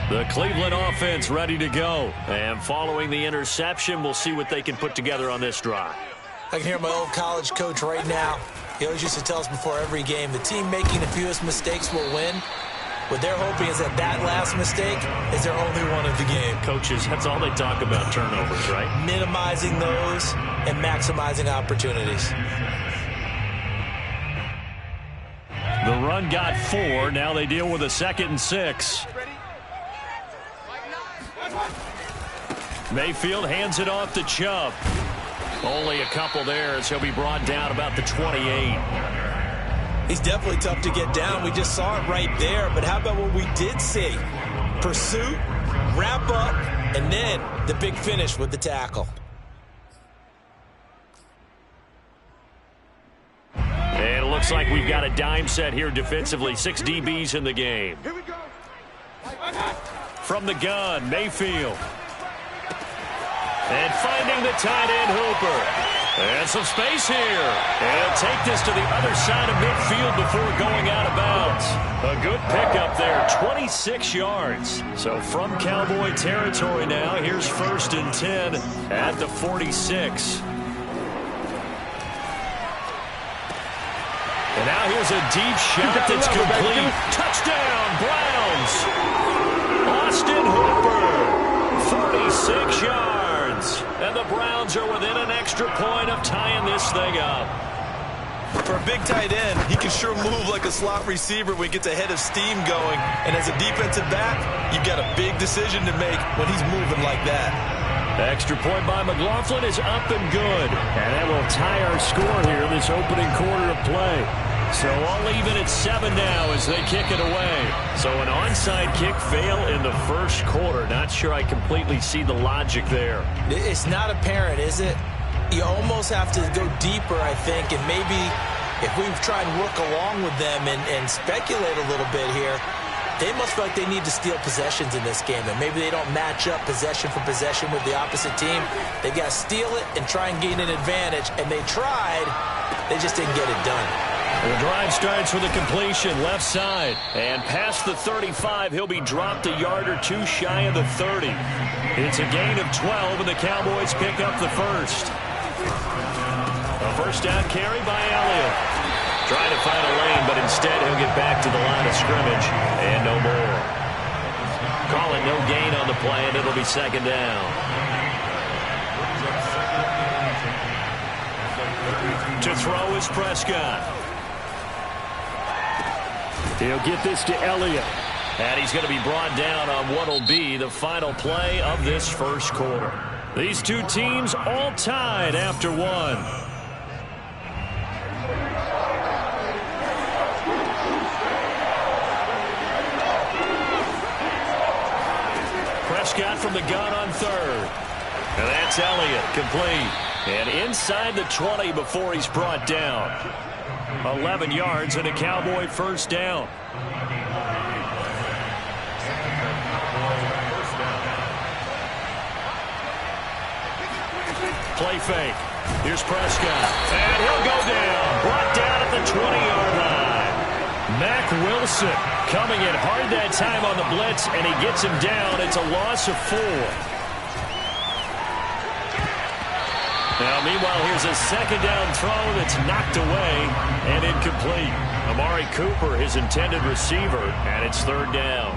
The Cleveland offense ready to go. And following the interception, we'll see what they can put together on this drive. I can hear my old college coach right now. He always used to tell us before every game, the team making the fewest mistakes will win. What they're hoping is that last mistake is their only one of the game. Coaches, that's all they talk about, turnovers, right? Minimizing those and maximizing opportunities. The run got 4. Now they deal with a 2nd and 6. Mayfield hands it off to Chubb. Only a couple there as he'll be brought down about the 28. He's definitely tough to get down. We just saw it right there. But how about what we did see? Pursuit, wrap up, and then the big finish with the tackle. And it looks like we've got a dime set here defensively. 6 DBs in the game. From the gun, Mayfield. And finding the tight end, Hooper. And some space here. And take this to the other side of midfield before going out of bounds. A good pickup there, 26 yards. So from Cowboy territory now, here's 1st and 10 at the 46. And now here's a deep shot that's complete. Touchdown, Browns. Austin Hooper, 36 yards. And the Browns are within an extra point of tying this thing up. For a big tight end, he can sure move like a slot receiver when he gets a head of steam going. And as a defensive back, you've got a big decision to make when he's moving like that. Extra point by McLaughlin is up and good. And that will tie our score here in this opening quarter of play. So all even at 7 now as they kick it away. So an onside kick fail in the first quarter. Not sure I completely see the logic there. It's not apparent, is it? You almost have to go deeper, I think, and maybe if we try and work along with them and speculate a little bit here, they must feel like they need to steal possessions in this game, and maybe they don't match up possession for possession with the opposite team. They've got to steal it and try and gain an advantage, and they tried. They just didn't get it done. The drive starts with a completion left side. And past the 35, he'll be dropped a yard or 2 shy of the 30. It's a gain of 12, and the Cowboys pick up the first. A first down carry by Elliott. Trying to find a lane, but instead he'll get back to the line of scrimmage. And no more. Call it no gain on the play, and it'll be 2nd down. To throw is Prescott. He'll get this to Elliott. And he's going to be brought down on what will be the final play of this first quarter. These two teams all tied after 1. Prescott from the gun on 3rd. And that's Elliott, complete. And inside the 20 before he's brought down. 11 yards and a Cowboy first down. Play fake. Here's Prescott. And he'll go down. Brought down at the 20-yard line. Mack Wilson coming in hard that time on the blitz, and he gets him down. It's a loss of 4. Now, meanwhile, here's a 2nd down throw that's knocked away and incomplete. Amari Cooper, his intended receiver, and it's 3rd down.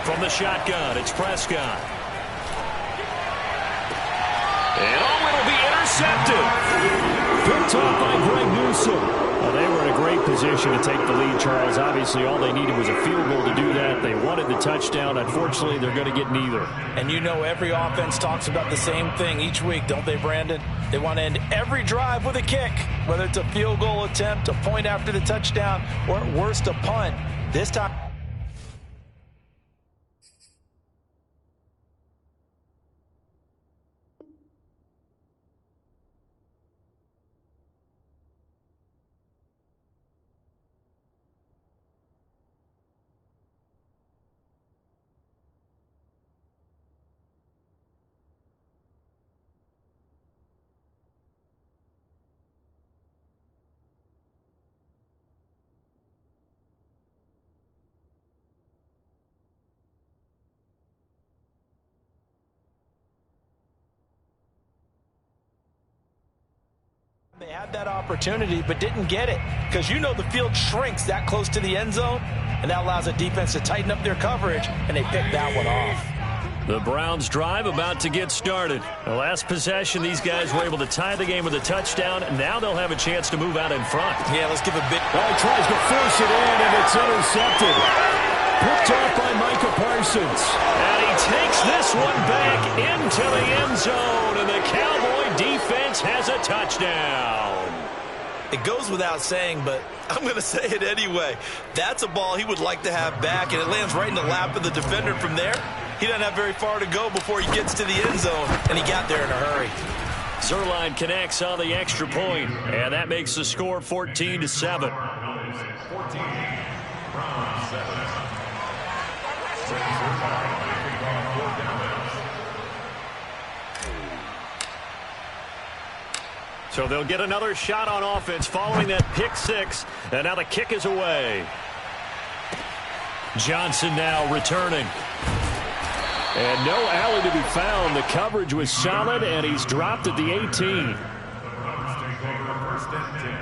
From the shotgun, it's Prescott. And it'll be intercepted. Picked off by Greg Newsome. Well, they were in a great position to take the lead, Charles. Obviously, all they needed was a field goal to do that. They wanted the touchdown. Unfortunately, they're going to get neither. And you know every offense talks about the same thing each week, don't they, Brandon? They want to end every drive with a kick, whether it's a field goal attempt, a point after the touchdown, or at worst, a punt. This time... They had that opportunity but didn't get it because you know the field shrinks that close to the end zone, and that allows the defense to tighten up their coverage, and they picked that one off. The Browns drive about to get started. The last possession, these guys were able to tie the game with a touchdown. Now they'll have a chance to move out in front. Yeah, let's give a big... He tries to force it in, and it's intercepted. Picked off by Micah Parsons. And he takes this one back into the end zone, and the Cowboy defense has a touchdown. It goes without saying, but I'm going to say it anyway. That's a ball he would like to have back, and it lands right in the lap of the defender from there. He doesn't have very far to go before he gets to the end zone, and he got there in a hurry. Zuerlein connects on the extra point, and that makes the score 14-7. So they'll get another shot on offense following that pick six, and now the kick is away. Johnson now returning. And no alley to be found. The coverage was solid, and he's dropped at the 18. Take over first and 10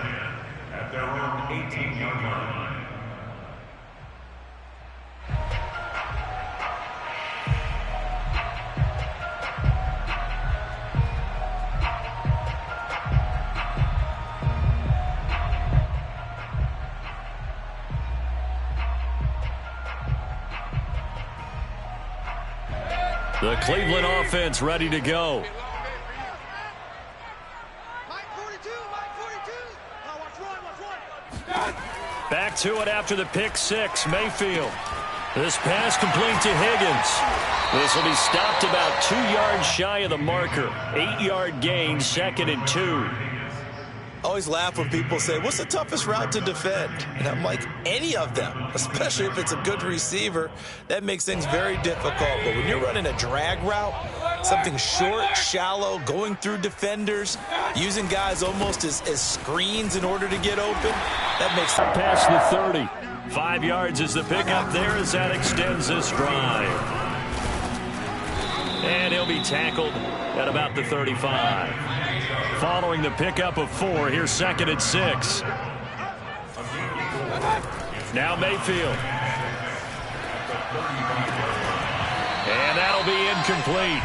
at their own 18-yard line. The Cleveland offense ready to go. Back to it after the pick six. Mayfield. This pass complete to Higgins. This will be stopped about 2 yards shy of the marker. 8-yard gain, 2nd and 2. I always laugh when people say, what's the toughest route to defend? And I'm like, any of them, especially if it's a good receiver. That makes things very difficult. But when you're running a drag route, something short, shallow, going through defenders, using guys almost as screens in order to get open, that makes sense. Past the 30. 5 yards is the pickup there as that extends this drive. And he'll be tackled at about the 35. Following the pickup of 4, here's 2nd and 6. Now Mayfield. And that'll be incomplete.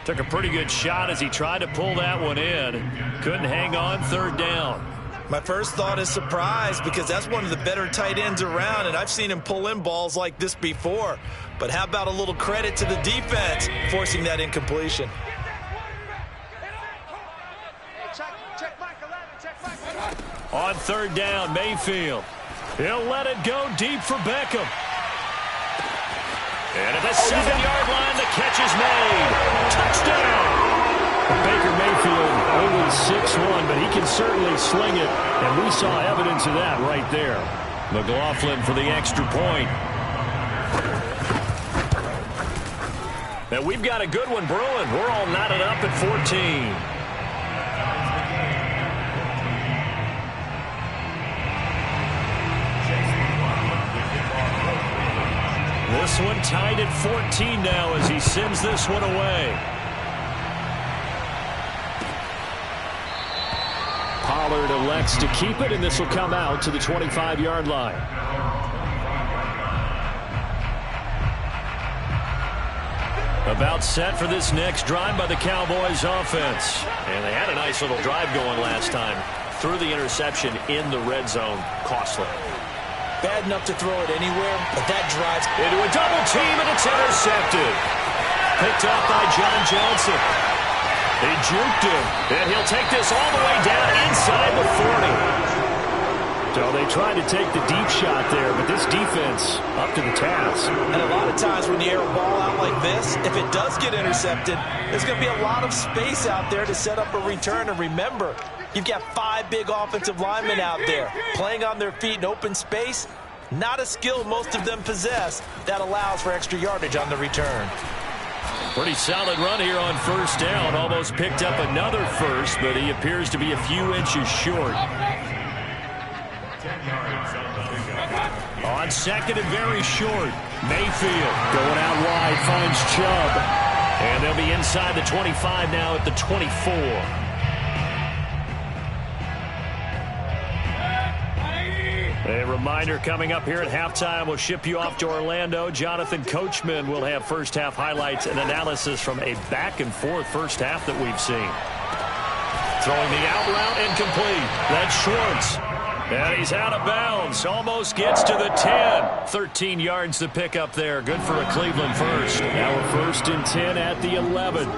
Took a pretty good shot as he tried to pull that one in. Couldn't hang on, 3rd down. My first thought is surprise because that's one of the better tight ends around, and I've seen him pull in balls like this before. But how about a little credit to the defense forcing that incompletion? On 3rd down, Mayfield. He'll let it go deep for Beckham. And at the 7-yard line, the catch is made. Touchdown! Baker Mayfield only 6'1", but he can certainly sling it, and we saw evidence of that right there. McLaughlin for the extra point. And we've got a good one brewing. We're all knotted up at 14. This one tied at 14 now as he sends this one away. Pollard elects to keep it, and this will come out to the 25-yard line. About set for this next drive by the Cowboys offense. And they had a nice little drive going last time. Threw the interception in the red zone. Costly. Bad enough to throw it anywhere, but that drives into a double team, and it's intercepted. Picked up by John Johnson. He juked him, and he'll take this all the way down inside the 40. So they tried to take the deep shot there, but this defense up to the task. And a lot of times when you air a ball out like this, if it does get intercepted, there's going to be a lot of space out there to set up a return. And remember, you've got 5 big offensive linemen out there playing on their feet in open space. Not a skill most of them possess that allows for extra yardage on the return. Pretty solid run here on 1st down. Almost picked up another first, but he appears to be a few inches short. On 2nd and very short. Mayfield going out wide, finds Chubb. And they'll be inside the 25 now at the 24. A reminder coming up here at halftime, we'll ship you off to Orlando. Jonathan Coachman will have first half highlights and analysis from a back-and-forth first half that we've seen. Throwing the out route incomplete. That's Schwartz. And he's out of bounds. Almost gets to the 10. 13 yards to pick up there. Good for a Cleveland first. Now a 1st and 10 at the 11.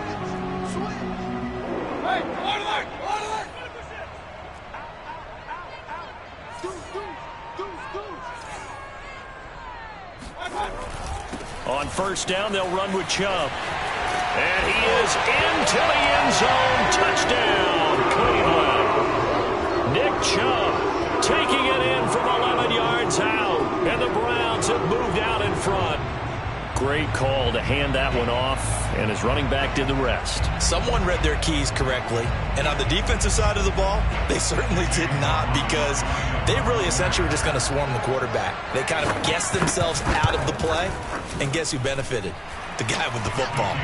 On 1st down, they'll run with Chubb. And he is into the end zone. Touchdown, Cleveland. Nick Chubb taking it in from 11 yards out. And the Browns have moved out in front. Great call to hand that one off, and his running back did the rest. Someone read their keys correctly, and on the defensive side of the ball, they certainly did not, because they really essentially were just going to swarm the quarterback. They kind of guessed themselves out of the play, and guess who benefited? The guy with the football.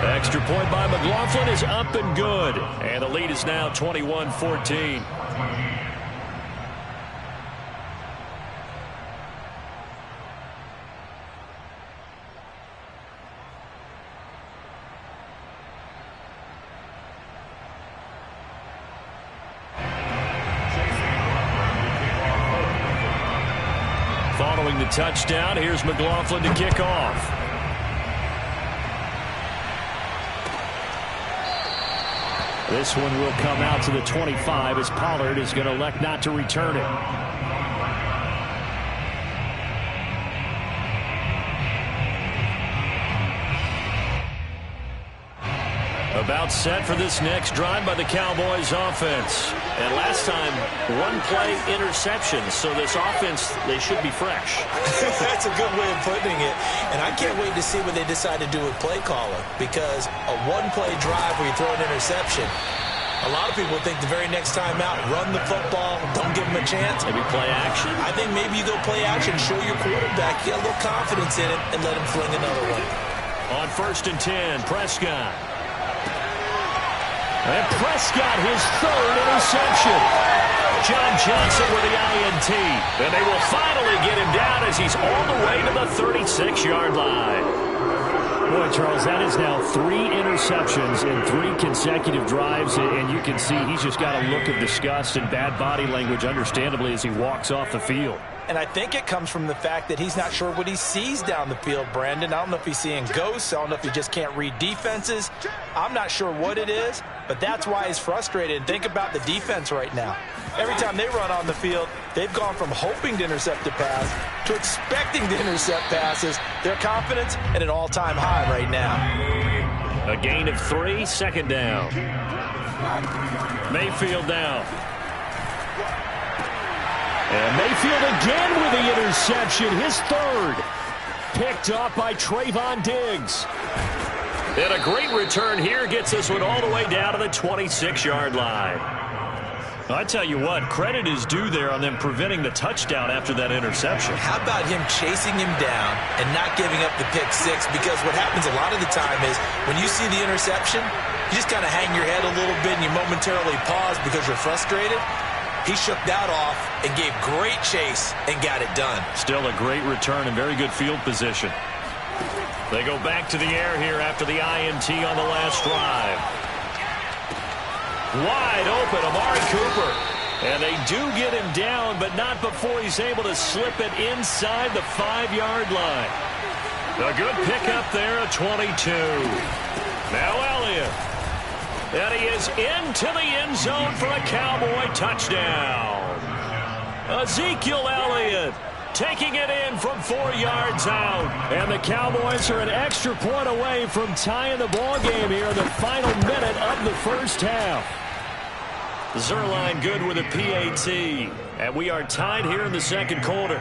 Extra point by McLaughlin is up and good, and the lead is now 21-14. Following the touchdown, here's McLaughlin to kick off. This one will come out to the 25 as Pollard is going to elect not to return it. About set for this next drive by the Cowboys offense. And last time, one play interception. So this offense, they should be fresh. That's a good way of putting it. And I can't wait to see what they decide to do with play caller. Because a one-play drive where you throw an interception, a lot of people think the very next time out, run the football, don't give them a chance. Maybe play action. I think maybe you go play action, show your quarterback, get a little confidence in it, and let him fling another one. On 1st and 10, Prescott. And Prescott, his 3rd interception. John Johnson with the INT. And they will finally get him down as he's all the way to the 36-yard line. Boy, Charles, that is now 3 interceptions in 3 consecutive drives, and you can see he's just got a look of disgust and bad body language, understandably, as he walks off the field. And I think it comes from the fact that he's not sure what he sees down the field, Brandon. I don't know if he's seeing ghosts. I don't know if he just can't read defenses. I'm not sure what it is, but that's why he's frustrated. And think about the defense right now. Every time they run on the field, they've gone from hoping to intercept a pass to expecting to intercept passes. Their confidence at an all-time high right now. A gain of 3, 2nd down. Mayfield now. And Mayfield again with the interception, his 3rd. Picked up by Trayvon Diggs. And a great return here gets this one all the way down to the 26-yard line. I tell you what, credit is due there on them preventing the touchdown after that interception. How about him chasing him down and not giving up the pick 6? Because what happens a lot of the time is when you see the interception, you just kind of hang your head a little bit and you momentarily pause because you're frustrated. He shook that off and gave great chase and got it done. Still a great return and very good field position. They go back to the air here after the INT on the last drive. Wide open, Amari Cooper. And they do get him down, but not before he's able to slip it inside the 5-yard line. A good pickup there at 22. Now Elliott. And he is into the end zone for a Cowboy touchdown. Ezekiel Elliott taking it in from 4 yards out. And the Cowboys are an extra point away from tying the ball game here in the final minute of the first half. Zerline good with a PAT. And we are tied here in the 2nd quarter.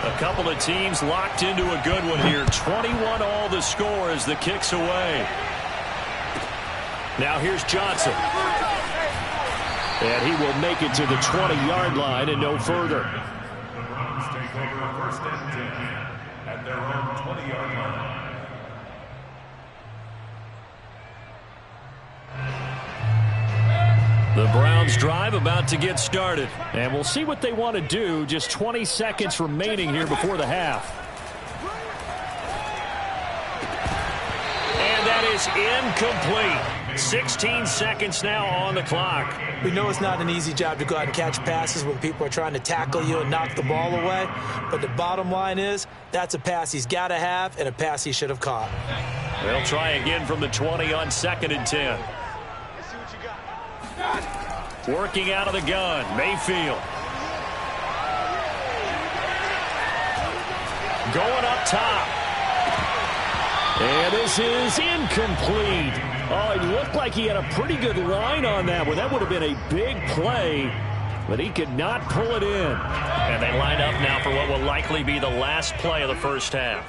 A couple of teams locked into a good one here. 21 all the score as the kick's away. Now here's Johnson. And he will make it to the 20-yard line and no further. Take over 1st and 10 at their own 20-yard line. The Browns drive about to get started. And we'll see what they want to do. Just 20 seconds remaining here before the half. And that is incomplete. 16 seconds now on the clock. We know it's not an easy job to go out and catch passes when people are trying to tackle you and knock the ball away. But the bottom line is, that's a pass he's got to have and a pass he should have caught. They'll try again from the 20 on 2nd and 10. Working out of the gun, Mayfield. Going up top. And this is incomplete. Oh, it looked like he had a pretty good line on that one. That would have been a big play, but he could not pull it in. And they line up now for what will likely be the last play of the first half.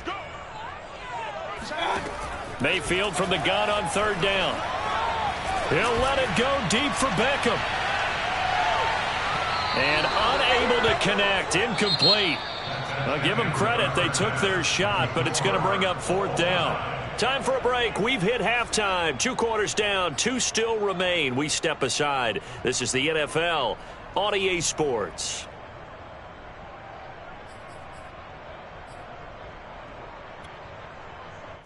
Mayfield from the gun on 3rd down. He'll let it go deep for Beckham. And unable to connect. Incomplete. I'll give them credit. They took their shot, but it's going to bring up 4th down. Time for a break. We've hit halftime. 2 quarters down. 2 still remain. We step aside. This is the NFL on EA Sports.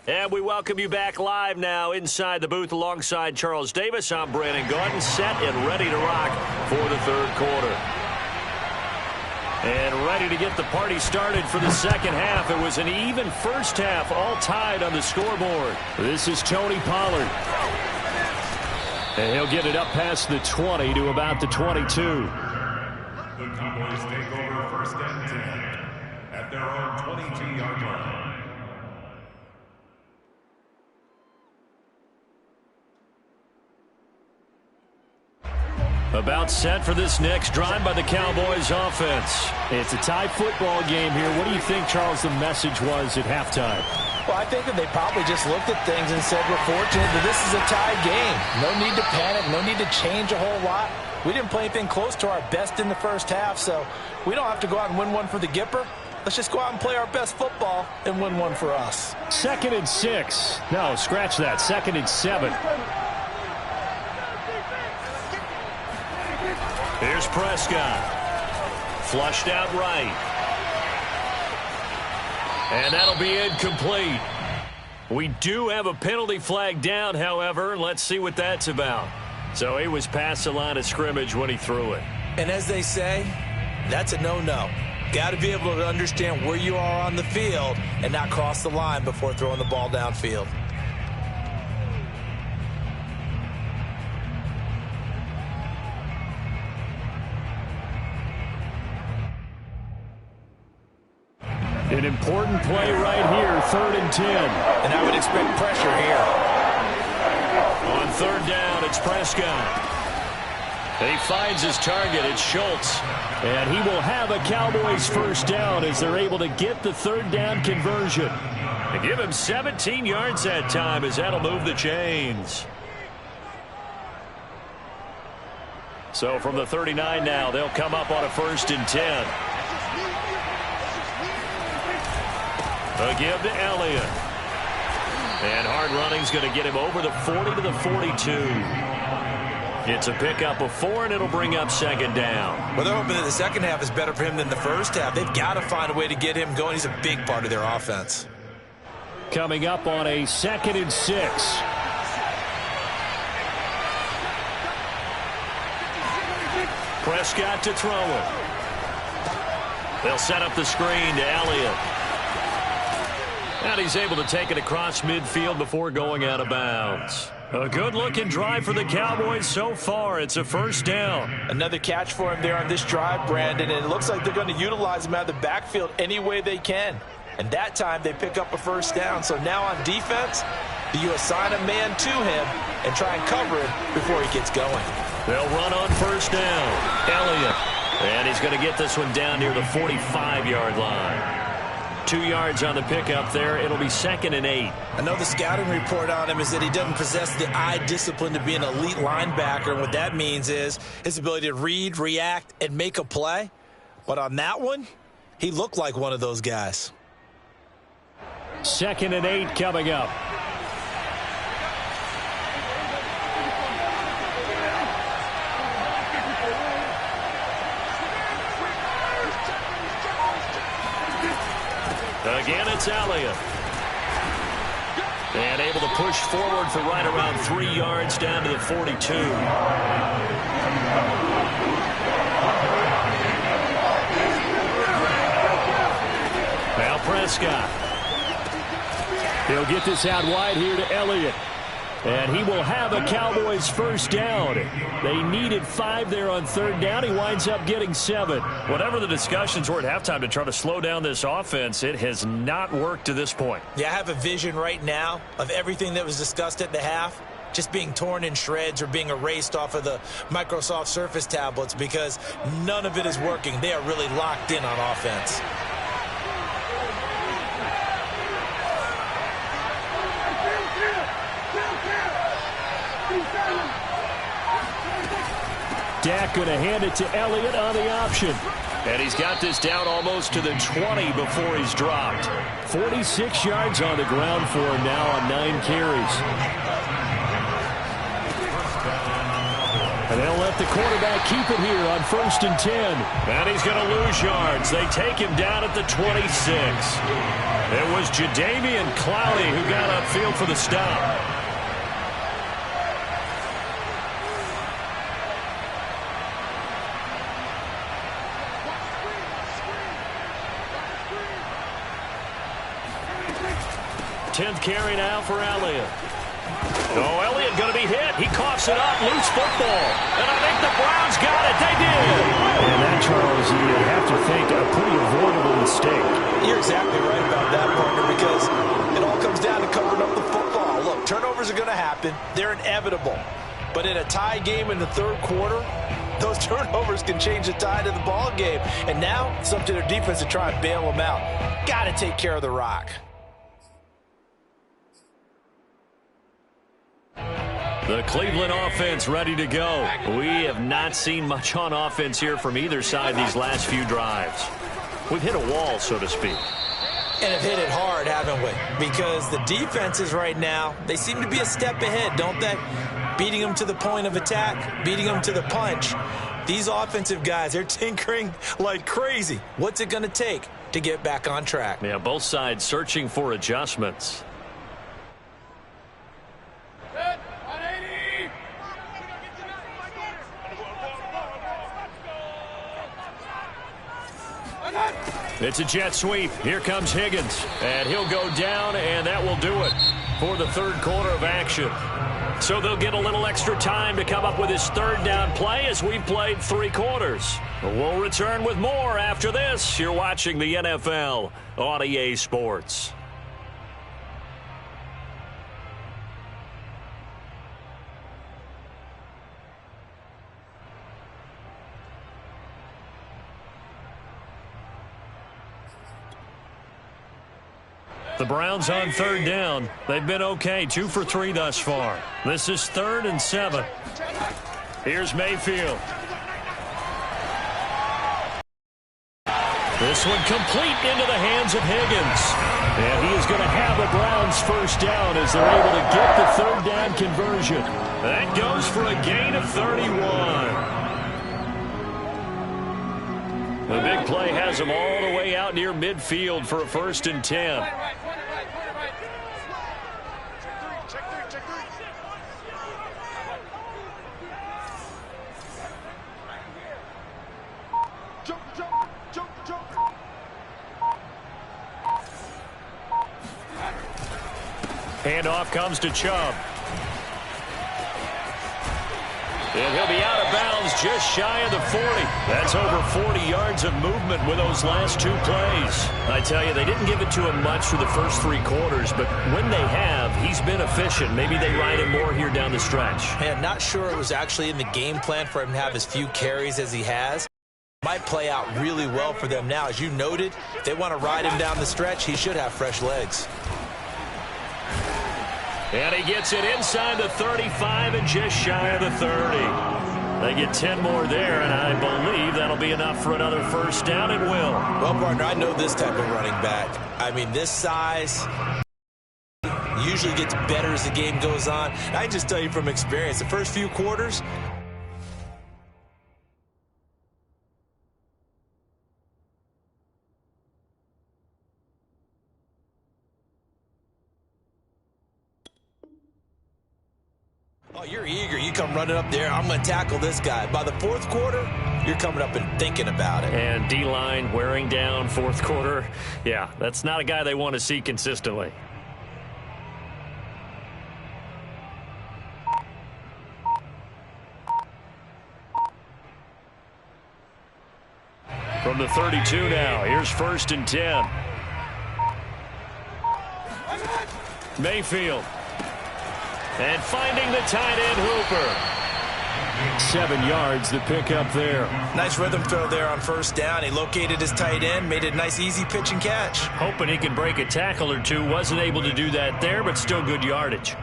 And we welcome you back live now inside the booth alongside Charles Davis. I'm Brandon Gordon, set and ready to rock for the 3rd quarter. And ready to get the party started for the second half. It was an even first half, all tied on the scoreboard. This is Tony Pollard. And he'll get it up past the 20 to about the 22. The Cowboys take over 1st and 10 at their own 22-yard line. About set for this next drive by the Cowboys offense. It's a tie football game here. What do you think, Charles, the message was at halftime? Well, I think that they probably just looked at things and said, we're fortunate that this is a tied game. No need to panic, no need to change a whole lot. We didn't play anything close to our best in the first half, so we don't have to go out and win one for the Gipper. Let's just go out and play our best football and win one for us. 2nd and 6. No, scratch that. 2nd and 7. Here's Prescott. Flushed out right. And that'll be incomplete. We do have a penalty flag down, however. Let's see what that's about. So he was past the line of scrimmage when he threw it. And as they say, that's a no-no. Got to be able to understand where you are on the field and not cross the line before throwing the ball downfield. An important play right here, 3rd and 10. And I would expect pressure here. On 3rd down, it's Prescott. He finds his target. It's Schultz. And he will have a Cowboys 1st down as they're able to get the 3rd down conversion. They give him 17 yards that time as that'll move the chains. So from the 39 now, they'll come up on a 1st and 10. A give to Elliott. And hard running's going to get him over the 40 to the 42. It's a pickup of 4, and it'll bring up 2nd down. Well, they're hoping that the second half is better for him than the first half. They've got to find a way to get him going. He's a big part of their offense. Coming up on a 2nd and 6. Prescott to throw it. They'll set up the screen to Elliott. And he's able to take it across midfield before going out of bounds. A good-looking drive for the Cowboys so far. It's a 1st down. Another catch for him there on this drive, Brandon, and it looks like they're going to utilize him out of the backfield any way they can. And that time they pick up a 1st down. So now on defense, do you assign a man to him and try and cover him before he gets going? They'll run on 1st down. Elliott. And he's going to get this one down near the 45-yard line. 2 yards on the pickup there. It'll be 2nd and 8. I know the scouting report on him is that he doesn't possess the eye discipline to be an elite linebacker. And what that means is his ability to read, react, and make a play. But on that one, he looked like one of those guys. 2nd and 8 coming up. Again, it's Elliott. And able to push forward for right around 3 yards down to the 42. Now Prescott. He'll get this out wide here to Elliott. And he will have a Cowboys first down. They needed 5 there on third down. He winds up getting 7. Whatever the discussions were at halftime to try to slow down this offense, it has not worked to this point. Yeah, I have a vision right now of everything that was discussed at the half just being torn in shreds or being erased off of the Microsoft Surface tablets because none of it is working. They are really locked in on offense. Dak going to hand it to Elliott on the option. And he's got this down almost to the 20 before he's dropped. 46 yards on the ground for him now on 9 carries. And they'll let the quarterback keep it here on 1st and 10. And he's going to lose yards. They take him down at the 26. It was Jadeveon Clowney who got upfield for the stop. Tenth carry now for Elliott. Oh, Elliott going to be hit. He coughs it up. Loose football. And I think the Browns got it. They did. And that, Charles, you have to think a pretty avoidable mistake. You're exactly right about that, partner, because it all comes down to covering up the football. Look, turnovers are going to happen. They're inevitable. But in a tie game in the third quarter, those turnovers can change the tide of the ball game. And now it's up to their defense to try and bail them out. Got to take care of the rock. The Cleveland offense ready to go. We have not seen much on offense here from either side these last few drives. We've hit a wall, so to speak. And have hit it hard, haven't we? Because the defenses right now, they seem to be a step ahead, don't they? Beating them to the point of attack, beating them to the punch. These offensive guys, they're tinkering like crazy. What's it going to take to get back on track? Yeah, both sides searching for adjustments. It's a jet sweep. Here comes Higgins. And he'll go down, and that will do it for the third quarter of action. So they'll get a little extra time to come up with his third down play as we've played 3 quarters. We'll return with more after this. You're watching the NFL on EA Sports. The Browns on third down. They've been okay, 2 for 3 thus far. This is 3rd and 7. Here's Mayfield. This one complete into the hands of Higgins. And he is going to have the Browns first down as they're able to get the third down conversion. That goes for a gain of 31. The big play has them all the way out near midfield for a 1st and 10. Handoff comes to Chubb. And he'll be out of bounds just shy of the 40. That's over 40 yards of movement with those last 2 plays. I tell you, they didn't give it to him much for the first 3 quarters, but when they have, he's been efficient. Maybe they ride him more here down the stretch. Man, not sure it was actually in the game plan for him to have as few carries as he has. Might play out really well for them now. As you noted, if they want to ride him down the stretch, he should have fresh legs. And he gets it inside the 35 and just shy of the 30. They get 10 more there, and I believe that'll be enough for another first down. It will. Well, partner, I know this type of running back. I mean, this size usually gets better as the game goes on. I just tell you from experience, the first few quarters, Oh, you're eager. You come running up there. I'm going to tackle this guy. By the fourth quarter, you're coming up and thinking about it. And D-line wearing down fourth quarter. Yeah, that's not a guy they want to see consistently. From the 32 now, here's 1st and 10. Mayfield. And finding the tight end Hooper. 7 yards to pick up there. Nice rhythm throw there on 1st down. He located his tight end, made it a nice easy pitch and catch. Hoping he can break a tackle or two. Wasn't able to do that there, but still good yardage.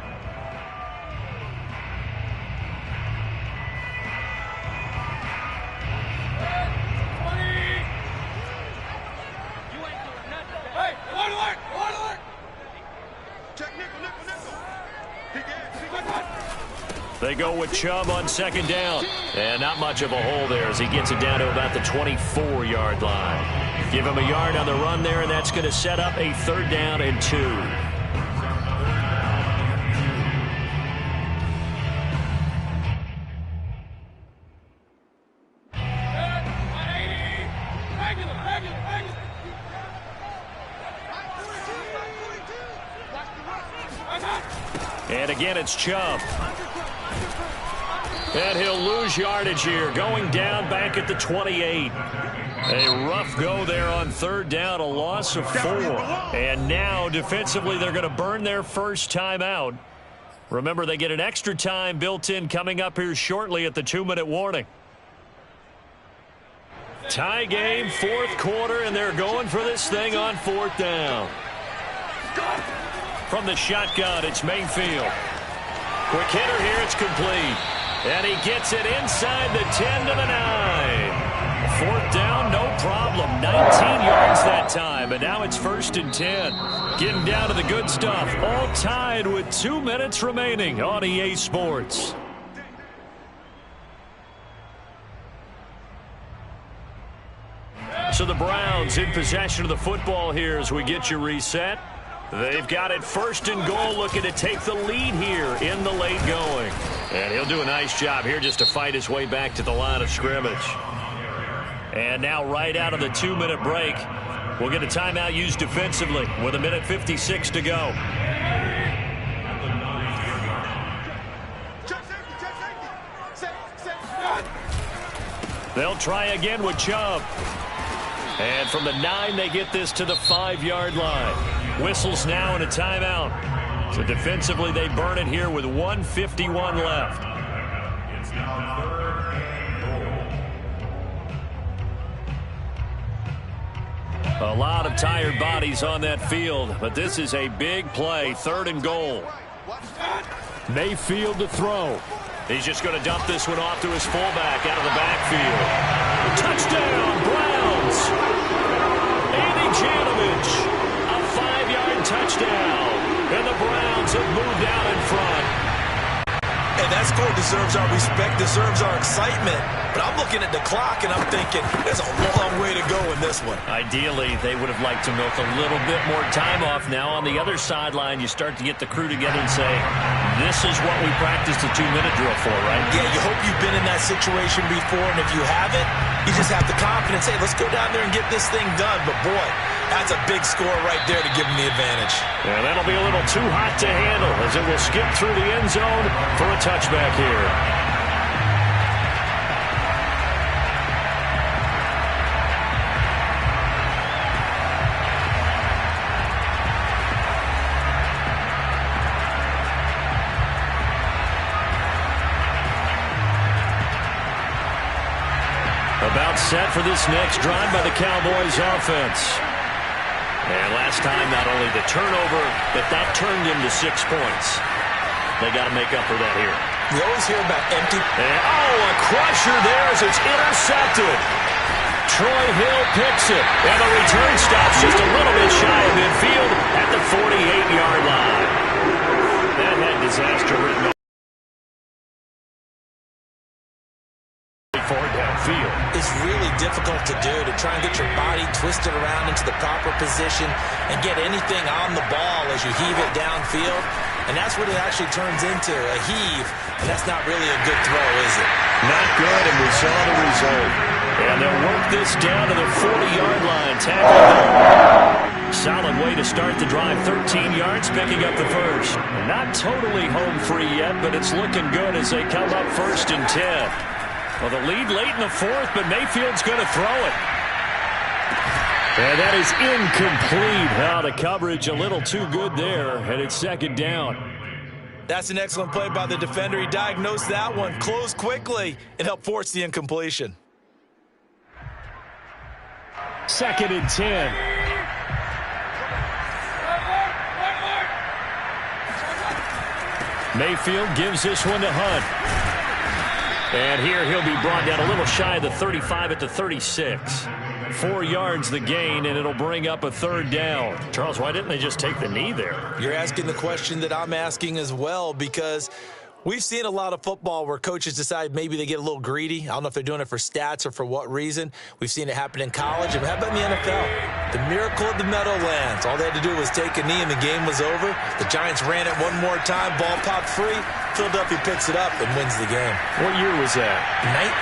They go with Chubb on 2nd down. And not much of a hole there as he gets it down to about the 24-yard line. Give him a yard on the run there, and that's going to set up a 3rd down and 2. And again, it's Chubb. And he'll lose yardage here, going down back at the 28. A rough go there on 3rd down, a loss of 4. And now, defensively, they're going to burn their first time out. Remember, they get an extra time built in coming up here shortly at the 2-minute warning. Tie game, 4th quarter, and they're going for this thing on 4th down. From the shotgun, it's Mayfield. Quick hitter here, it's complete. And he gets it inside the 10 to the 9. 4th down, no problem. 19 yards that time, and now it's 1st and 10. Getting down to the good stuff. All tied with 2 minutes remaining on EA Sports. So the Browns in possession of the football here as we get you reset. They've got it 1st and goal, looking to take the lead here in the late going. And he'll do a nice job here just to fight his way back to the line of scrimmage. And now right out of the 2-minute break, we'll get a timeout used defensively with 1:56 to go. They'll try again with Chubb. And from the 9, they get this to the 5-yard line. Whistles now and a timeout. So defensively, they burn it here with 1:51 left. It's now 3rd and goal. A lot of tired bodies on that field, but this is a big play. 3rd and goal. Mayfield to throw. He's just going to dump this one off to his fullback out of the backfield. Touchdown, Browns! Andy Janovich, a 5-yard touchdown. And the Browns have moved out in front. And that score deserves our respect, deserves our excitement. But I'm looking at the clock, and I'm thinking, there's a long way to go in this one. Ideally, they would have liked to milk a little bit more time off. Now, on the other sideline, you start to get the crew together and say, this is what we practiced a 2-minute drill for, right? Yeah, you hope you've been in that situation before, and if you haven't, you just have the confidence, hey, let's go down there and get this thing done. But, boy, that's a big score right there to give them the advantage. And that'll be a little too hot to handle as it will skip through the end zone for a touchback here. About set for this next drive by the Cowboys offense. And last time, not only the turnover, but that turned into 6 points. They got to make up for that here. We always hear about empty. And, a crusher there as it's intercepted. Troy Hill picks it. And the return stops just a little bit shy of midfield at the 48-yard line. That had disaster written forward downfield. It's really difficult to do, to try and get your body twisted around into the proper position and get anything on the ball as you heave it downfield. and that's what it actually turns into, a heave, and that's not really a good throw, is it? Not good, and we saw the result. And they'll work this down to the 40-yard line, tackling. Solid way to start the drive, 13 yards, picking up the first. Not totally home free yet, but it's looking good as they come up 1st and 10. Well, the lead late in the 4th, but Mayfield's going to throw it. And that is incomplete. Now the coverage a little too good there, and it's 2nd down. That's an excellent play by the defender. He diagnosed that one, closed quickly, and helped force the incompletion. 2nd and 10. Mayfield gives this one to Hunt. And here he'll be brought down a little shy of the 35 at the 36. 4 yards the gain, and it'll bring up a 3rd down. Charles, why didn't they just take the knee there? You're asking the question that I'm asking as well, because we've seen a lot of football where coaches decide maybe they get a little greedy. I don't know if they're doing it for stats or for what reason. We've seen it happen in college. And how about in the NFL? The miracle of the Meadowlands. All they had to do was take a knee and the game was over. The Giants ran it one more time. Ball popped free. Philadelphia picks it up and wins the game. What year was that?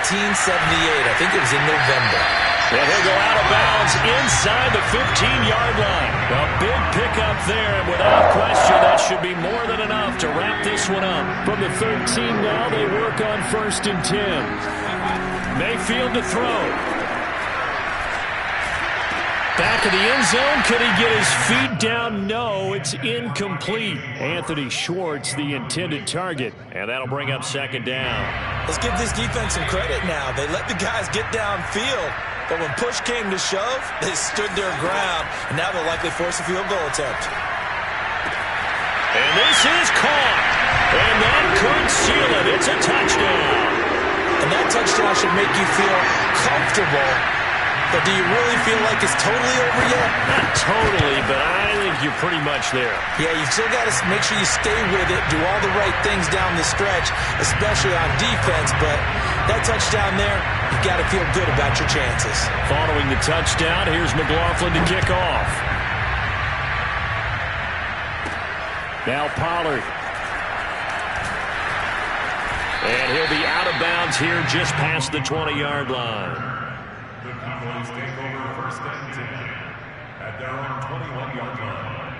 1978. I think it was in November. And he'll go out of bounds inside the 15-yard line. A big pickup there, and without question, that should be more than enough to wrap this one up. From the 13 now, they work on 1st and 10. Mayfield to throw. Back of the end zone. Could he get his feet down? No, it's incomplete. Anthony Schwartz, the intended target, and that'll bring up 2nd down. Let's give this defense some credit now. They let the guys get downfield, but when push came to shove, they stood their ground, and now they'll likely force a field goal attempt. And this is caught, and that could seal it. It's a touchdown. And that touchdown should make you feel comfortable. But do you really feel like it's totally over yet? Not totally, but I think you're pretty much there. Yeah, you've still got to make sure you stay with it, do all the right things down the stretch, especially on defense. But that touchdown there, you've got to feel good about your chances. Following the touchdown, here's McLaughlin to kick off. Now Pollard. And he'll be out of bounds here just past the 20-yard line. The Cowboys take over 1st and 10 at their own 21-yard line.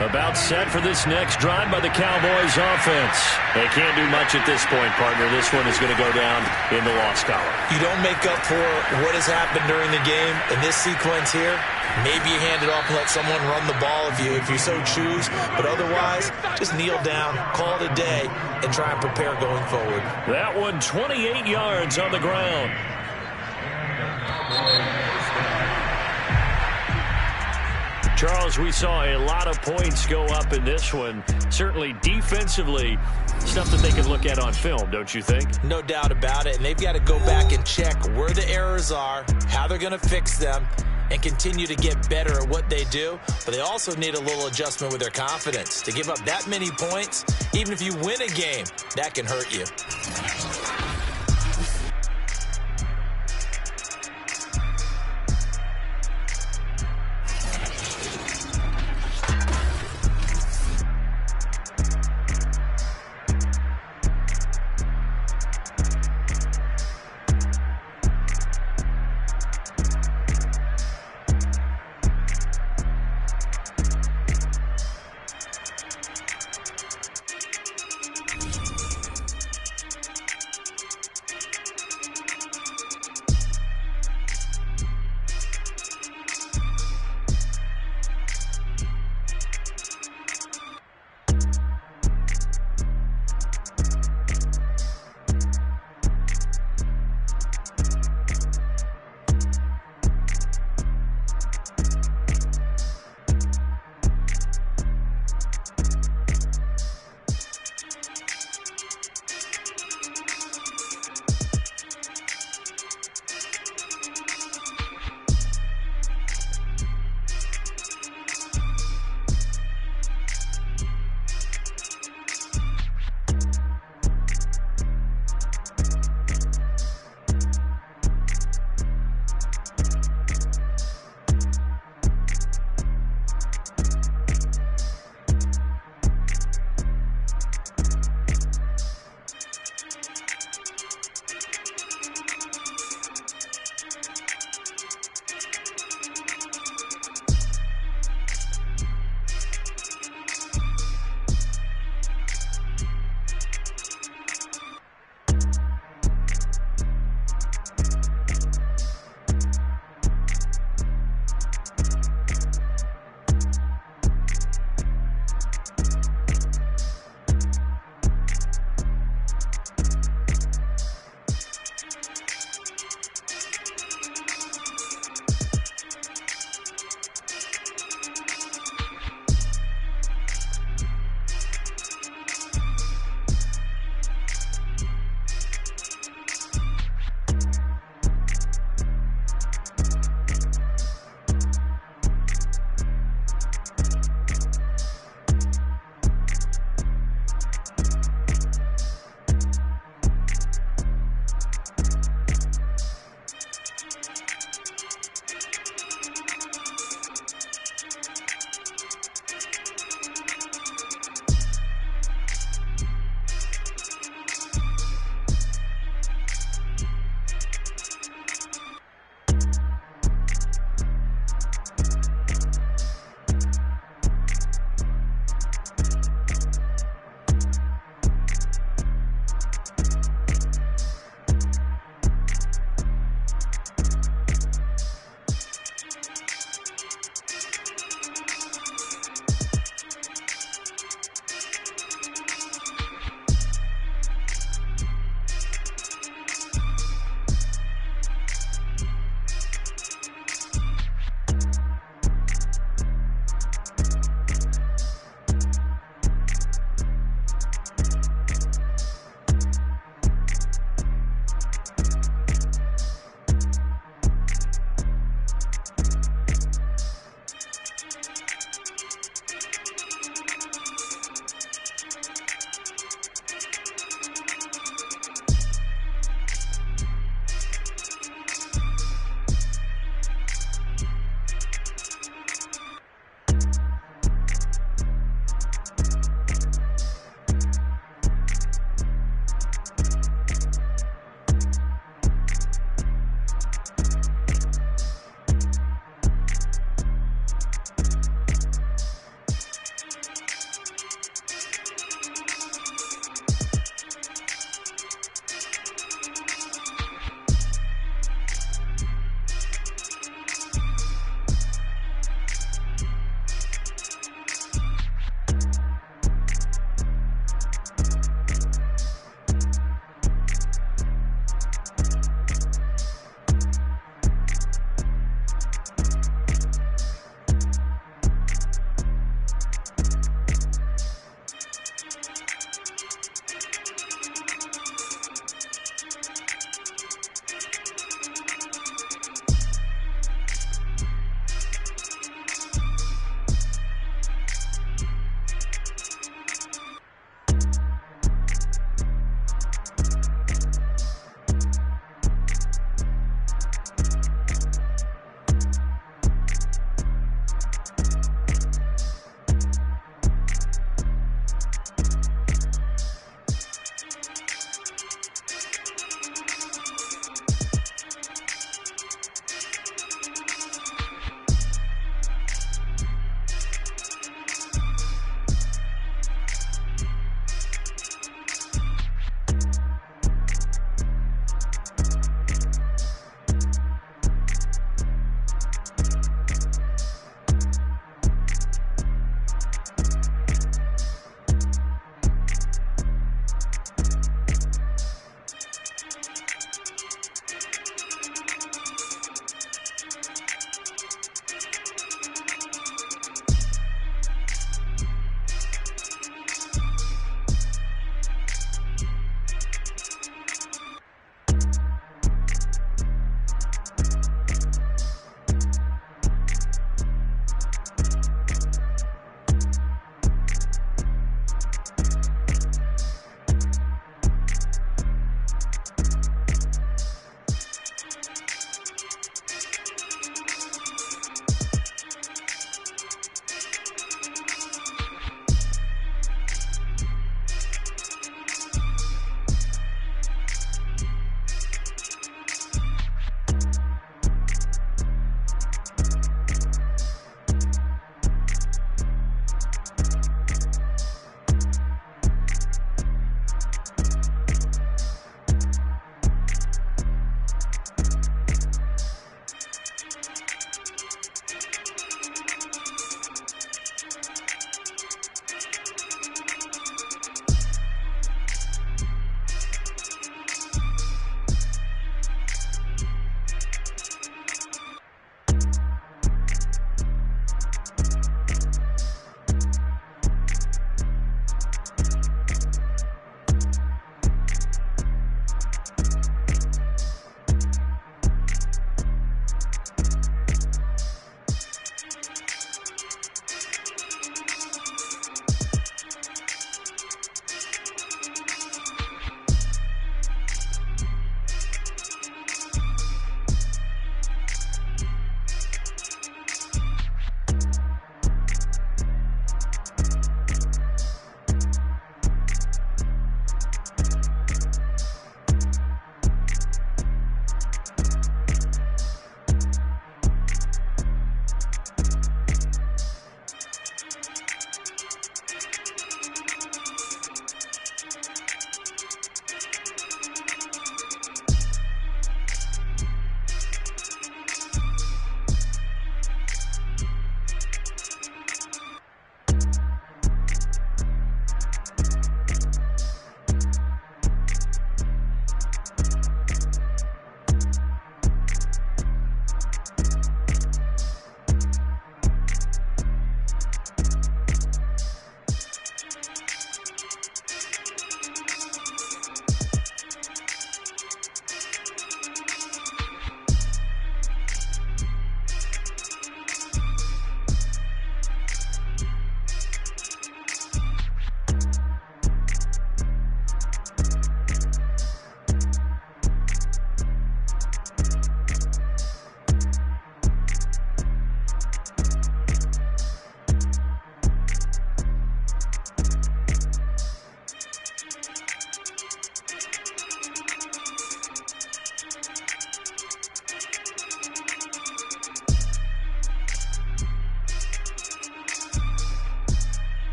About set for this next drive by the Cowboys offense. They can't do much at this point, partner. This one is going to go down in the loss column. You don't make up for what has happened during the game in this sequence here. Maybe you hand it off and let someone run the ball if you so choose. But otherwise, just kneel down, call it a day, and try and prepare going forward. That one 28 yards on the ground. Charles, we saw a lot of points go up in this one. Certainly defensively, stuff that they can look at on film, don't you think? No doubt about it. And they've got to go back and check where the errors are, how they're going to fix them, and continue to get better at what they do. But they also need a little adjustment with their confidence. To give up that many points, even if you win a game, that can hurt you.